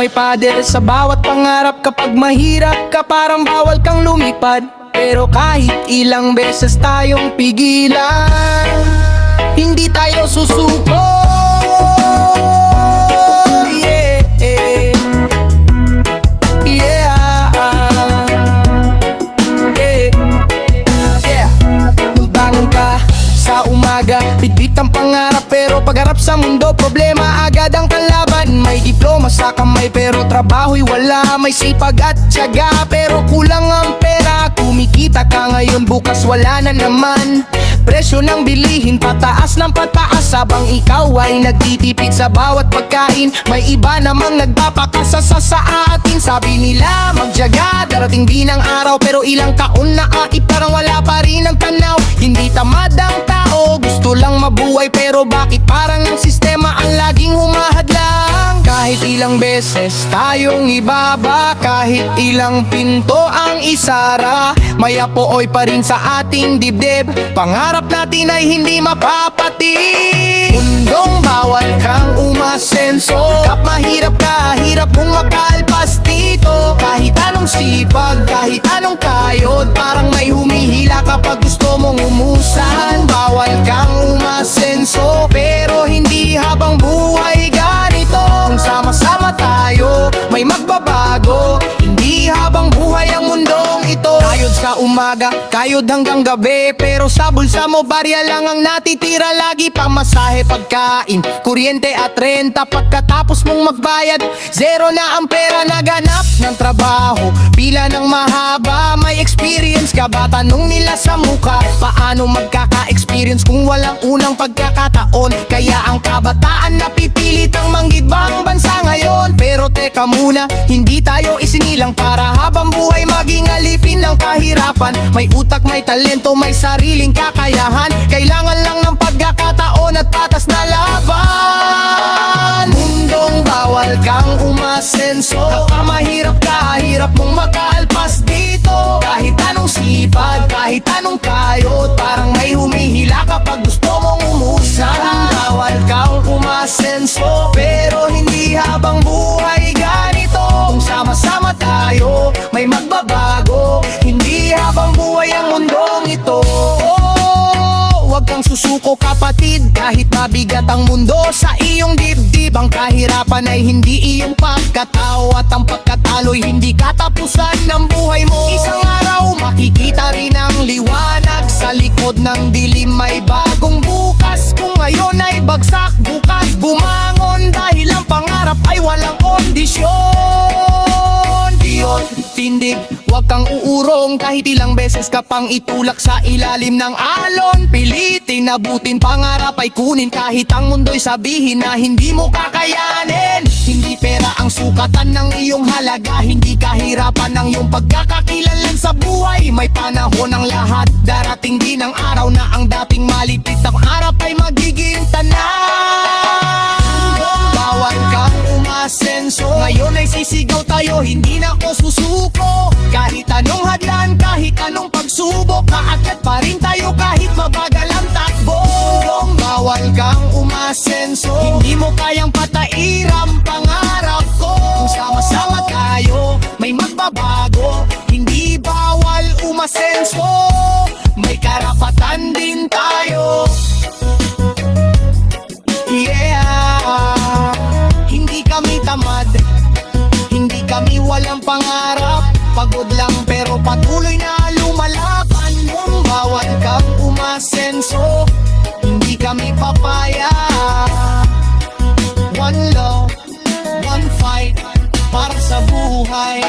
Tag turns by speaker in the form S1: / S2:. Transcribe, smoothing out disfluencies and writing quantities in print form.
S1: may pader sa bawat pangarap. Kapag mahirap ka parang bawal kang lumipad. Pero kahit ilang beses tayong pigilan, hindi tayo susuko. Yeah, yeah. Bangon ka sa umaga, bitbit ang pangarap, pero pagharap sa mundo, problema agad ang kalaban. May diploma sa kamay pero trabaho'y wala. May sipag at tiyaga pero kulang ang pera. Kumikita ka ngayon, bukas wala na naman. Presyo ng bilihin pataas ng pataas, habang ikaw ay nagtitipid sa bawat pagkain. May iba namang nagpapakasasa sa atin. Sabi nila magtiyaga, darating din ang araw. Pero ilang taon na parang wala pa rin ang tanaw. Hindi tamad ang tao, gusto lang mabuhay. Pero bakit parang ang sistema ang laging humahadlang? Kahit ilang beses tayong ibaba, kahit ilang pinto ang isara, may apoy pa rin sa ating dibdib. Pangarap natin ay hindi mapapatid. Mundong bawal kang umasenso. Kap mahirap ka, hirap mong makalpas dito. Kahit anong sipag, kahit anong kayod, parang may humihila kapag gusto mong umusan. Bawal kang umasenso, pero hindi habang buhay ganito. Kung sama-sama tayo, may magbabago. Hindi habang buhay ang mundong ito. Kayod sa umaga, kayod hanggang gabi, pero sa bulsa mo barya lang ang natitira. Lagi pamasahe, pagkain, kuryente at renta. Pagkatapos mong magbayad, zero na ang pera. Naganap ng trabaho, pila ng mahaba. May experience ka ba? Tanong nila sa mukha. Paano magkaka-experience kung walang unang pagkakataon? Kaya ang kabataan napipilit ang manggibang bansa ngayon. Pero teka muna, hindi tayo isinilang para habang buhay maging alipin ng kahirapan. May utak, may talento, may sariling kakayahan. Kailangan lang ng pagkakataon at patas na laban. Mundong bawal kang umasenso. Kapag mahirap ka, hirap mong makaalpas dito. Kahit anong sipag, kahit anong kayod, parang may humihila kapag gusto mong umusan. Bawal kang umasenso, pero hindi habang buhay ganito. Kung sama-sama tayo, may magbabago. Hindi habang buhay ang mundong ito. Huwag kang susuko kapatid, kahit mabigat ang mundo sa iyong dibdib. Ang kahirapan ay hindi iyong pagkatao, at ang pagkatalo'y hindi katapusan ng buhay mo. Isang araw makikita rin ang liwanag sa likod ng dilim. May bagong bukas, kung ngayon ay bagsak, bukas bumangon. Dahil ang pangarap ay walang kondisyon. Diyon, tindig, huwag kang uurong. Kahit ilang beses ka pang itulak sa ilalim ng alon, pilitin, abutin, pangarap ay kunin. Kahit ang mundo'y sabihin na hindi mo kakayanin. Hindi pera ang sukatan ng iyong halaga, hindi kahirapan ang iyong pagkakakilanlan sa buhay. May panahon ang lahat, darating din ang araw na ang dating malitit ang harap ay magiging tanan. Bawal kang umasenso, ngayon ay sisigaw tayo, hindi na ako susuko. Kahit anong hadlan, kahit anong pagsubok, kaakyat pa rin tayo kahit mabagal ang takbo. Bawal kang umasenso, hindi mo kayang patairam pangarap ko. Kung sama-sama tayo, may magbabago. Hindi bawal umasenso, may karapatan din tayo. Yeah, hindi kami tamad, hindi kami walang pangarap. Pagod lang pero patuloy na lumalaban. Kung bawal kang umasenso, hindi kami papaya. One love, one fight, para sa buhay.